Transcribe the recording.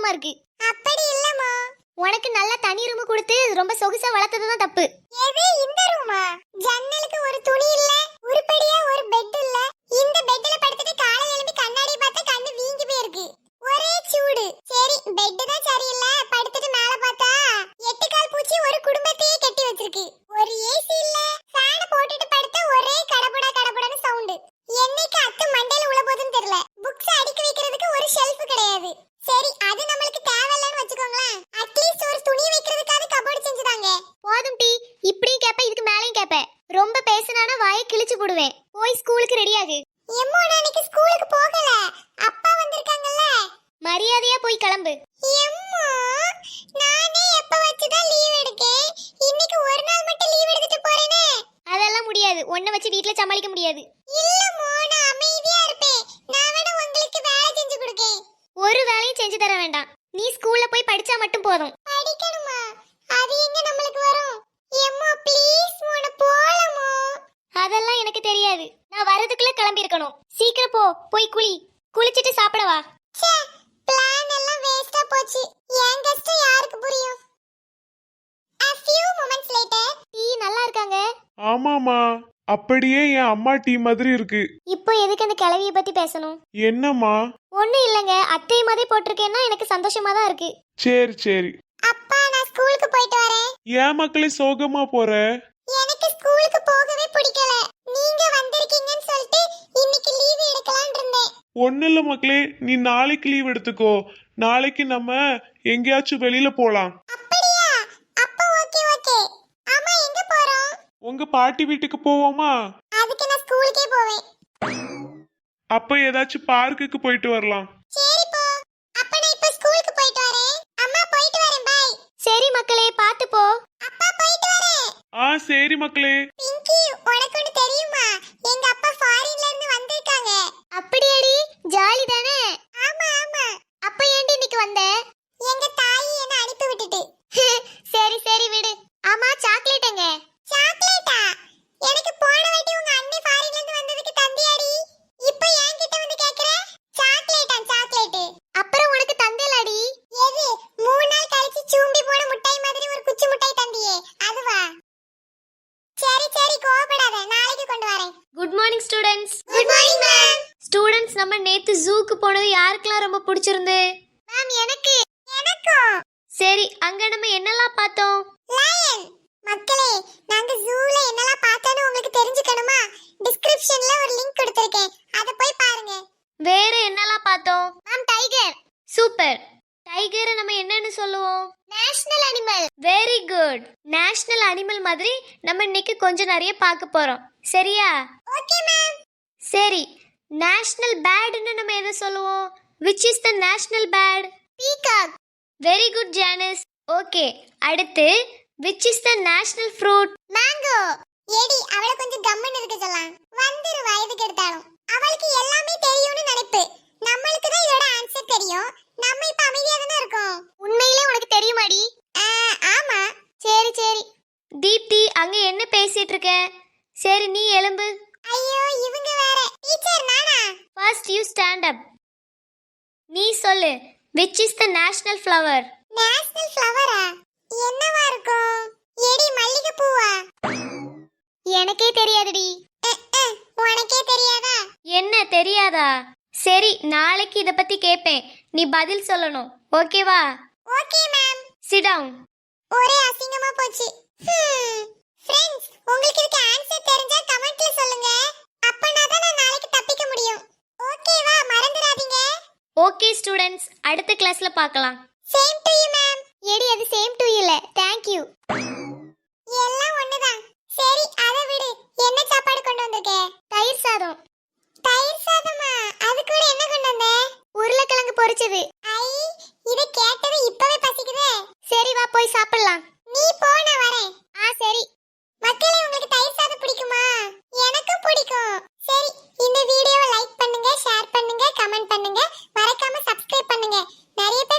சந்தோஷமா இருக்கு. அப்படி இல்லம்மா. உனக்கு நல்ல தனி ரூம் கொடுத்து ரொம்ப சொகுசா வளர்த்தது தான் தப்பு. எது இந்த ரூமா? ஜன்னலுக்கு ஒரு துணி இல்ல, உருப்படியா ஒரு பெட் இல்ல. இந்த பெட்ல படுத்துட்டு காலையில எழும்பி கண்ணாடி பார்த்தா கண்ணு வீங்கி போயிருக்கு. ஒரே சூடு. சரி பெட் தான் சரியில்லை, படுத்துட்டு மேல பார்த்தா 8 கால் பூச்சி ஒரு குடும்பத்தையே கட்டி வச்சிருக்கு. ஒரு ஏசி இல்ல, ஃபேன் போட்டுட்டு படுத்தா ஒரே கடபடா கடபடான்னு சவுண்ட். என்னைக்கு அத்து மண்டையில உள்ள போகுதுன்னு தெரியல. புக்ஸ் அடுக்கி வைக்கிறதுக்கு ஒரு ஷெல்ஃப் கிடையாது. சரி அது நம்மளுக்கு தேவையில்லைன்னு வச்சுக்கோங்களேன். அட்லீஸ்ட் ஒரு துணி வைக்கிறதுக்காவது கபோர்ட் செஞ்சுதாங்க. போதும் டி, இப்படியும் கேப்ப இதுக்கு மேலயும் கேப்ப. ரொம்ப பேசினானா வாயை கிழிச்சு போடுவேன். போய் ஸ்கூலுக்கு ரெடி ஆகு. எம்மோ நான் இன்னைக்கு ஸ்கூலுக்கு போகல, அப்பா வந்திருக்காங்கல்ல. மரியாதையா போய் கிளம்பு. எம்மோ நானே எப்ப வச்சுதான் லீவ் எடுக்கேன், இன்னைக்கு ஒரு நாள் மட்டும் லீவ் எடுத்துட்டு போறேனே. அதெல்லாம் முடியாது, உன்னை வச்சு வீட்ல சமாளிக்க முடியாது. இல்லம்மோ நான் அமைதியா இருப்பேன். நான் வேணா உங்களுக்கு வேலை செஞ்சு கொடுக்கேன். ஒரு வேலையும் செஞ்சு தர வேண்டாம். நீ ஸ்கூல்ல போய் படிச்சா மட்டும் போதும். படிக்கணுமா? அது எங்க நம்மளுக்கு வரும்? எம்மோ ப்ளீஸ் மோன போலமோ. அதெல்லாம் எனக்கு தெரியாது. நான் வரதுக்குள்ள கிளம்பி இருக்கணும். சீக்கிரம் போ, போய் குளி. குளிச்சிட்டு சாப்பிட வா. ச்சே பிளான் எல்லாம் வேஸ்டா போச்சு. என் கஷ்டம் யாருக்கு புரியும்? A few moments later. Tea நல்லா இருக்காங்க. ஆமாமா, அப்படியே என் அம்மா டீ மாதிரி இருக்கு. இப்போ எதுக்கு அந்த கிளவிய பத்தி பேசணும்? என்னம்மா? ஒண்ணும் இல்லங்க, அத்தை மாதிரி போட்டிருக்கேன்னா எனக்கு சந்தோஷமா தான் இருக்கு. சரி சரி. அப்பா நான் ஸ்கூலுக்கு போயிட்டு வரேன். ஏன் மக்களே சோகமா போற? எனக்கு ஸ்கூலுக்கு போகவே பிடிக்கல. நீங்க வந்திருக்கீங்கன்னு சொல்லிட்டு இன்னைக்கு லீவ் எடுக்கலாம்னு இருந்தேன். ஒன்னும் இல்ல மக்களே, நீ நாளைக்கு லீவ் எடுத்துக்கோ. நாளைக்கு நம்ம எங்கேயாச்சும் வெளியில போலாம். அப்படியா? அப்ப ஓகே ஓகே. ஆமா எங்க போறோம்? உங்க பாட்டி வீட்டுக்கு போவோமா? அதுக்கு நான் ஸ்கூலுக்கே போவேன். அப்ப ஏதாச்சும் பார்க்குக்கு போயிட்டு வரலாம். சரி போ. அப்ப நான் இப்ப ஸ்கூலுக்கு போயிட்டு வரேன். அம்மா போயிட்டு வரேன். பை. சரி மக்களே, பாத்து போ. அப்பா போயிட்டு வரேன். சரி மக்களே. பிங்கி உனக்கு ஒன்னு தெரியுமா? எங்க அப்பா ஃபாரின்ல இருந்து வந்திருக்காங்க. அப்படியாடி? ஜாலி தானே? ஆமா ஆமா. அப்ப ஏண்டி இன்னைக்கு வந்த? எங்க தாய் என்ன அனுப்பி விட்டுட்டு. சரி சரி விடு. ஆமா சாக்லேட் எங்க? சாக்லேட்டா? எனக்கு போன வாட்டி உங்க அண்ணி ஃபாரின்ல இருந்து வந்ததுக்கு தந்தியாடி. இப்போ என்கிட்ட வந்து கேக்குற? சாக்லேட்டா சாக்லேட். அப்புறம் உனக்கு தந்தேலாடி. எது? 3 நாள் கழிச்சு சூம்பி போன முட்டாய் மாதிரி ஒரு குச்சி முட்டாய் தந்தியே, அதுவா? சரி சரி கோபப்படாத, நாளைக்கு கொண்டு வரேன். Good morning students. Good morning ma'am. Students, நம்ம நேத்து ஜூக்கு போனது யாருக்கெல்லாம் ரொம்ப பிடிச்சிருந்து? மேம் எனக்கு. எனக்கும். சரி, அங்க நம்ம என்னெல்லாம் பார்த்தோம்? லயன். மக்களே, நாங்க ஜூல என்னெல்லாம் பார்த்தோம்னு உங்களுக்கு தெரிஞ்சுக்கணுமா? டிஸ்கிரிப்ஷன்ல ஒரு லிங்க் கொடுத்திருக்கேன், அத போய் பாருங்க. வேற என்னெல்லாம் பார்த்தோம்? Ma'am tiger. சூப்பர். டைகரை நம்ம என்னன்னு சொல்லுவோம்? National animal. Very good. National animal மாதிரி நம்ம இன்னைக்கு கொஞ்சம் நிறைய பார்க்க போறோம். சரியா? Okay ma'am. சரி, நேஷனல் பேர்ட்னு நம்ம எதை சொல்லுவோம்? which is the national bird? Peacock. Very good ஜானஸ். ஓகே, அடுத்து which is the national fruit? Mango. ஏடி அவளை கொஞ்சம் கம்மன் இருக்க சொல்லலாம். வந்துரு வயதுக்கு எடுத்தாலும். அவளுக்கு எல்லாமே தெரியும்னு நினைப்பு. நம்மளுக்கு தான் இதோட ஆன்சர் தெரியும். நம்ம இப்ப அமைதியா தானே இருக்கோம். உண்மையிலே உனக்கு தெரியுமாடி? ஆமா. சரி சரி. தீப்தி, அங்க என்ன பேசிட்டு இருக்க? சரி நீ எழும்பு. ஐயோ இவங்க வேற. டீச்சர் நானா? First you stand up. நீ சொல்லு, which is the national flower? National ஃப்ளவரா? என்னவா இருக்கும்? ஏடி மல்லிகை பூவா? எனக்கே தெரியாதுடி. உனக்கே தெரியாதா? என்ன தெரியாதா? சரி, நாளைக்கு இத பத்தி கேட்பேன், நீ பதில் சொல்லணும். ஓகேவா? Okay ma'am. sit down. ஒரே அசிங்கமா போச்சு. ஃப்ரெண்ட்ஸ், உங்களுக்கு இதுக்கு ஆன்சர் தெரிஞ்சா கமெண்ட்ல சொல்லுங்க. அப்பனா தான் நான் நாளைக்கு தப்பிக்க முடியும். ஓகேவா? மறந்துடாதீங்க. ஓகே ஸ்டூடண்ட்ஸ், அடுத்த கிளாஸ்ல பார்க்கலாம். Same to you ma'am. ஏடி அது சேம் டு இல்ல, தேங்க் யூ. எல்லாம் ஒண்ணுதான். சரி அத விடு. என்ன சாப்பாடு கொண்டு வந்திருக்க? தயிர் சாதம். தயிர் சாதமா? அது கூட என்ன கொண்டு வந்த? உருளைக்கிழங்கு பொரிச்சது. ஐ, இத கேட்டது இப்பவே பசிக்குதே. சரி வா போய் சாப்பிடலாம். நீ போ, நான் வரேன். சரி. மக்களே, உங்களுக்கு தயிர் சாதம் பிடிக்குமா? எனக்கும் பிடிக்கும். சரி, இந்த வீடியோவை லைக் பண்ணுங்க, ஷேர் பண்ணுங்க, கமெண்ட் பண்ணுங்க, மறக்காம சப்ஸ்கிரைப் பண்ணுங்க. நிறைய பேர்